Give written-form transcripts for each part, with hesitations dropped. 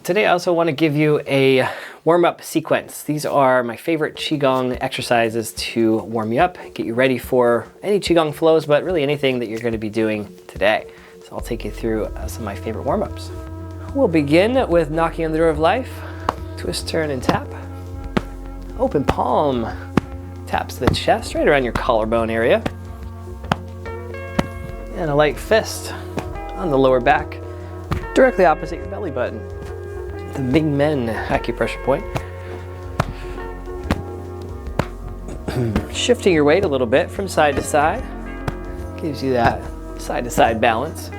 Today I also want to give you a warm-up sequence. These are my favorite Qigong exercises to warm you up, get you ready for any Qigong flows, but really anything that you're going to be doing today. So I'll take you through some of my favorite warm-ups. We'll begin with knocking on the door of life. Twist, turn, and tap. Open palm taps the chest right around your collarbone area. And a light fist on the lower back, directly opposite your belly button. The Ming Men acupressure point. Shifting your weight a little bit from side to side gives you that side to side balance.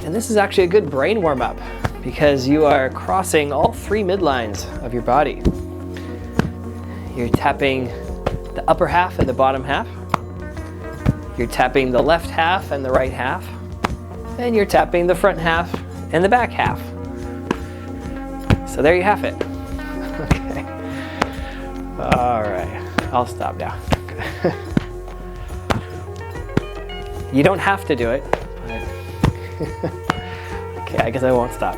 And this is actually a good brain warm up because you are crossing all three midlines of your body. You're tapping the upper half and the bottom half. You're tapping the left half and the right half. And you're tapping the front half and the back half. So there you have it. Okay. All right, I'll stop now. You don't have to do it, but okay, I guess I won't stop.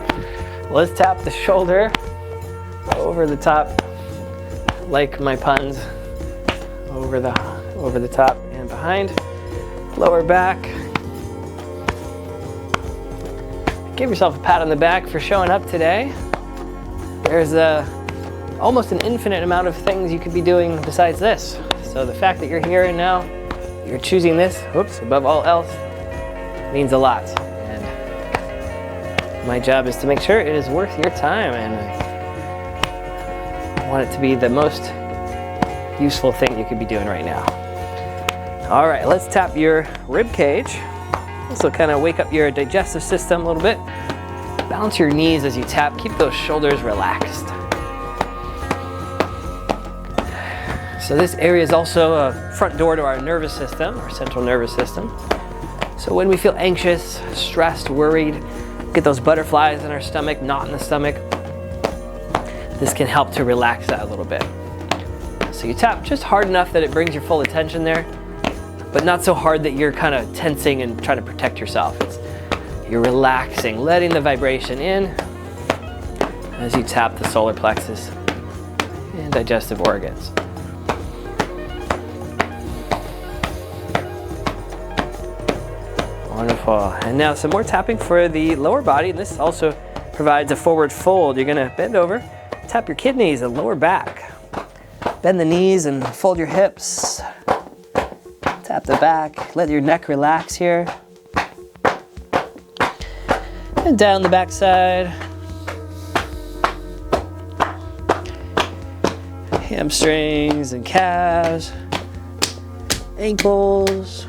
Let's tap the shoulder over the top, like my puns, over the top and behind, lower back. Give yourself a pat on the back for showing up today. There's almost an infinite amount of things you could be doing besides this. So the fact that you're here and now, you're choosing this, above all else, means a lot. And my job is to make sure it is worth your time, and I want it to be the most useful thing you could be doing right now. All right, let's tap your rib cage. This will kind of wake up your digestive system a little bit. Balance your knees as you tap. Keep those shoulders relaxed. So this area is also a front door to our nervous system, our central nervous system. So when we feel anxious, stressed, worried, get those butterflies in our stomach, knot in the stomach, this can help to relax that a little bit. So you tap just hard enough that it brings your full attention there, but not so hard that you're kind of tensing and trying to protect yourself. You're relaxing, letting the vibration in as you tap the solar plexus and digestive organs. Wonderful. And now some more tapping for the lower body. And this also provides a forward fold. You're going to bend over, tap your kidneys and lower back. Bend the knees and fold your hips. Tap the back, let your neck relax here. And down the back side. Hamstrings and calves, ankles.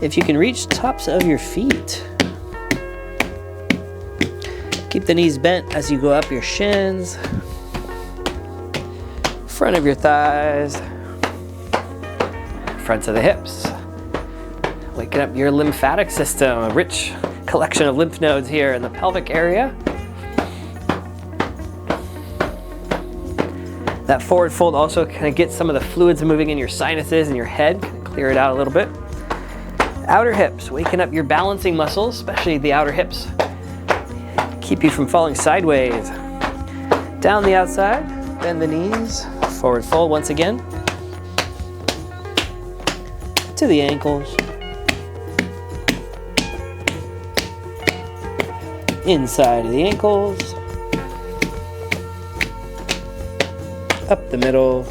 If you can reach tops of your feet. Keep the knees bent as you go up your shins, front of your thighs, fronts of the hips. Waking up your lymphatic system, a rich collection of lymph nodes here in the pelvic area. That forward fold also kind of gets some of the fluids moving in your sinuses and your head, kind of clear it out a little bit. Outer hips, waking up your balancing muscles, especially the outer hips. Keep you from falling sideways. Down the outside, bend the knees, forward fold once again. To the ankles. Inside of the ankles. Up the middle.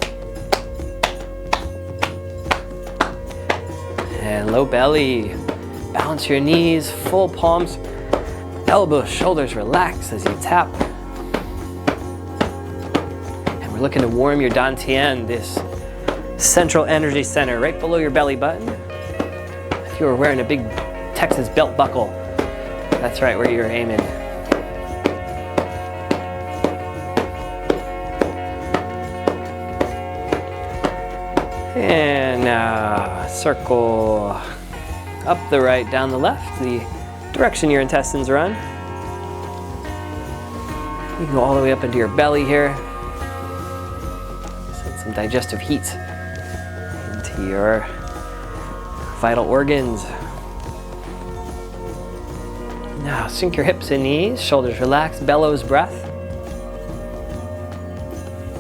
And low belly. Balance your knees, full palms. Elbows, shoulders relax as you tap. And we're looking to warm your dantian, this central energy center right below your belly button. If you were wearing a big Texas belt buckle, that's right where you're aiming. And now circle up the right, down the left, the direction your intestines run. You can go all the way up into your belly here. Send some digestive heat into your vital organs. Now sink your hips and knees, shoulders relaxed, bellows breath.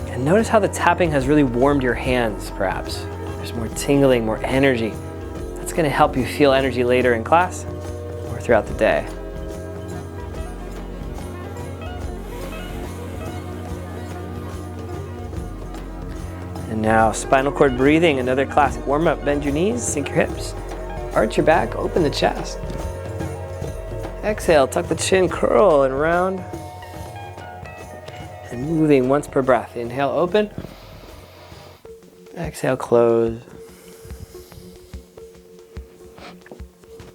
And notice how the tapping has really warmed your hands, perhaps. There's more tingling, more energy. That's going to help you feel energy later in class or throughout the day. And now spinal cord breathing, another classic warm-up. Bend your knees, sink your hips, arch your back, open the chest. Exhale, tuck the chin, curl and round. And moving once per breath. Inhale, open. Exhale, close.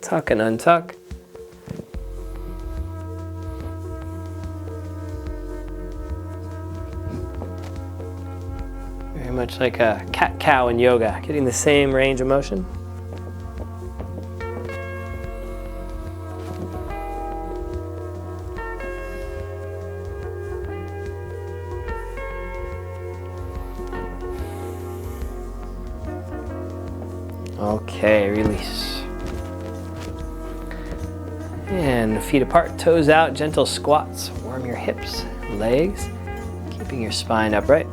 Tuck and untuck. Very much like a cat-cow in yoga, getting the same range of motion. Okay, release. And feet apart, toes out, gentle squats. Warm your hips, legs, keeping your spine upright.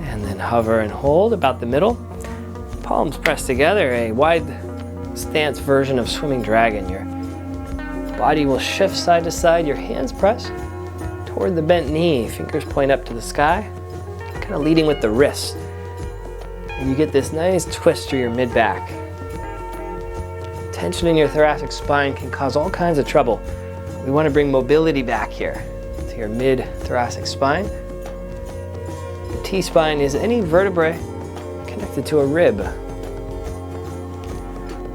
And then hover and hold about the middle. Palms pressed together, a wide stance version of swimming dragon. Your body will shift side to side, your hands press toward the bent knee, fingers point up to the sky, kind of leading with the wrist. And you get this nice twist through your mid-back. Tension in your thoracic spine can cause all kinds of trouble. We want to bring mobility back here to your mid-thoracic spine. The T-spine is any vertebrae connected to a rib.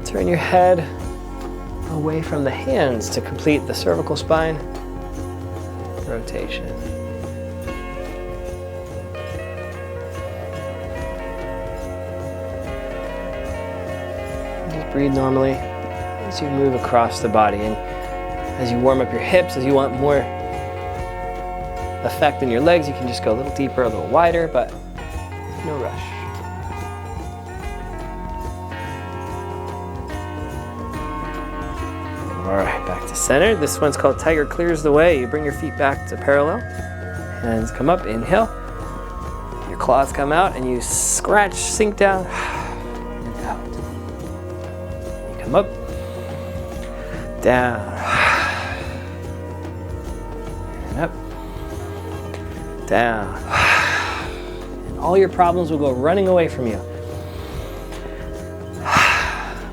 Turn your head away from the hands to complete the cervical spine rotation. Just breathe normally as you move across the body, and as you warm up your hips, as you want more effect in your legs, you can just go a little deeper, a little wider, but no rush. All right, back to center. This one's called Tiger Clears the Way. You bring your feet back to parallel. Hands come up, inhale. Your claws come out and you scratch, sink down, and out. You come up, down, and up, down. And all your problems will go running away from you.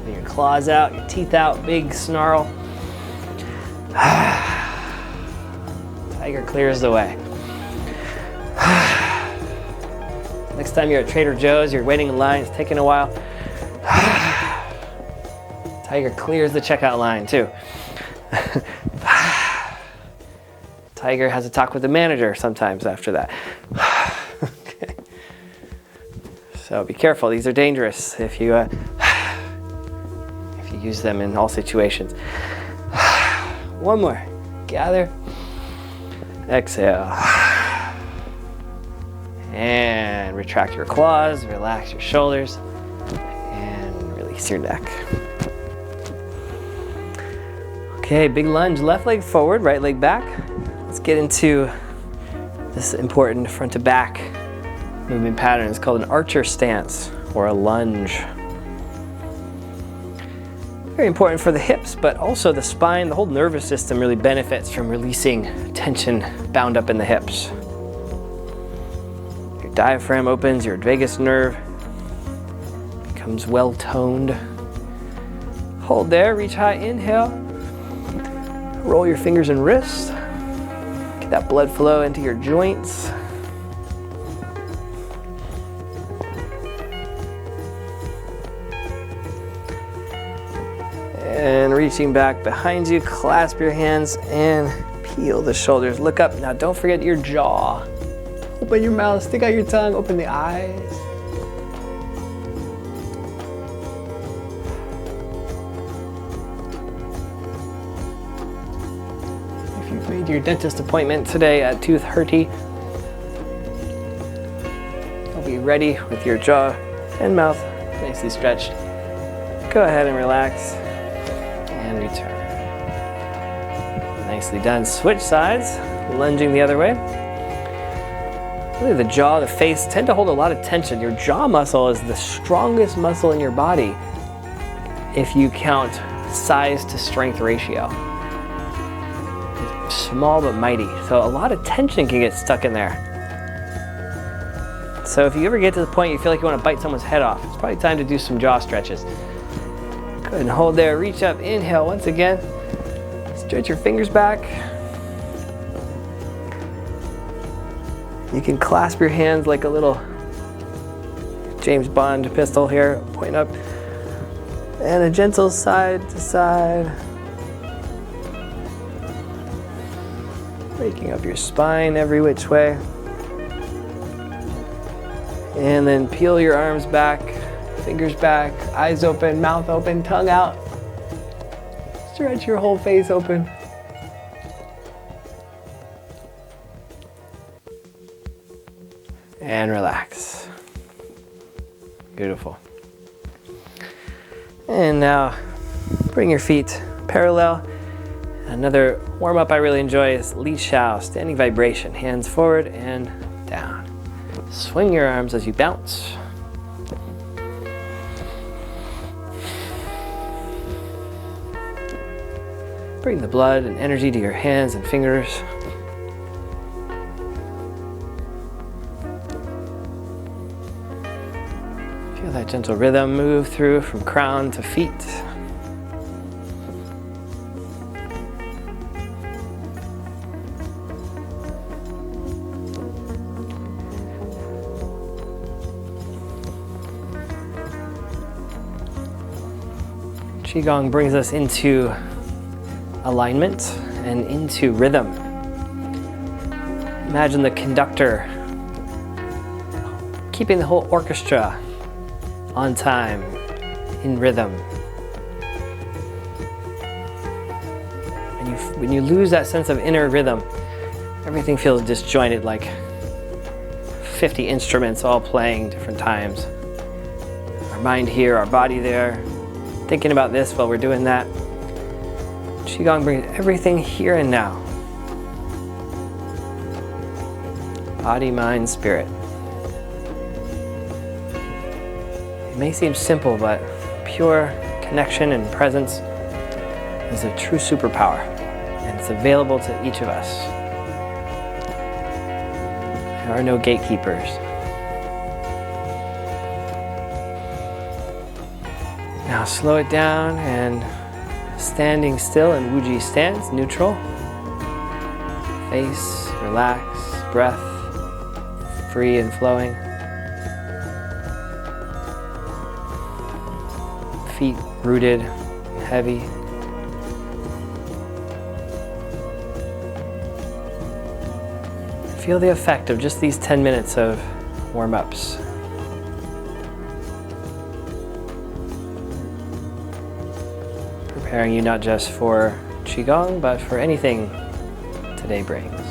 With your claws out, your teeth out, big snarl. Tiger clears the way. Next time you're at Trader Joe's, you're waiting in line, it's taking a while. Tiger clears the checkout line too. Tiger has a talk with the manager sometimes after that. Okay. So be careful, these are dangerous if you use them in all situations. One more. Gather. Exhale. And retract your claws, relax your shoulders, and release your neck. Okay, big lunge, left leg forward, right leg back. Let's get into this important front to back movement pattern. It's called an archer stance or a lunge. Very important for the hips, but also the spine. The whole nervous system really benefits from releasing tension bound up in the hips. Your diaphragm opens, your vagus nerve becomes well toned. Hold there, reach high, inhale. Roll your fingers and wrists. Get that blood flow into your joints. And reaching back behind you, clasp your hands and peel the shoulders. Look up. Now don't forget your jaw. Open your mouth, stick out your tongue, open the eyes. If you've made your dentist appointment today at Tooth Hurty, I'll be ready with your jaw and mouth nicely stretched. Go ahead and relax and return. Nicely done. Switch sides, lunging the other way. Really, the jaw, the face tend to hold a lot of tension. Your jaw muscle is the strongest muscle in your body if you count size to strength ratio. It's small but mighty, so a lot of tension can get stuck in there. So if you ever get to the point you feel like you want to bite someone's head off, it's probably time to do some jaw stretches. Go ahead and hold there, reach up, inhale once again. Stretch your fingers back. You can clasp your hands like a little James Bond pistol here, pointing up. And a gentle side to side. Breaking up your spine every which way. And then peel your arms back, fingers back, eyes open, mouth open, tongue out. Stretch your whole face open. And relax. Beautiful. And now bring your feet parallel. Another warm-up I really enjoy is Li Shao, standing vibration. Hands forward and down. Swing your arms as you bounce. Bring the blood and energy to your hands and fingers. Feel that gentle rhythm move through from crown to feet. Qigong brings us into alignment and into rhythm. Imagine the conductor keeping the whole orchestra on time, in rhythm. And when you lose that sense of inner rhythm, everything feels disjointed, like 50 instruments all playing different times. Our mind here, our body there, thinking about this while we're doing that. Qigong brings everything here and now. Body, mind, spirit. It may seem simple, but pure connection and presence is a true superpower, and it's available to each of us. There are no gatekeepers. Now slow it down and standing still in Wuji stance, neutral. Face, relax, breath, free and flowing. Feet rooted, heavy. Feel the effect of just these 10 minutes of warm-ups. Preparing you not just for Qigong, but for anything today brings.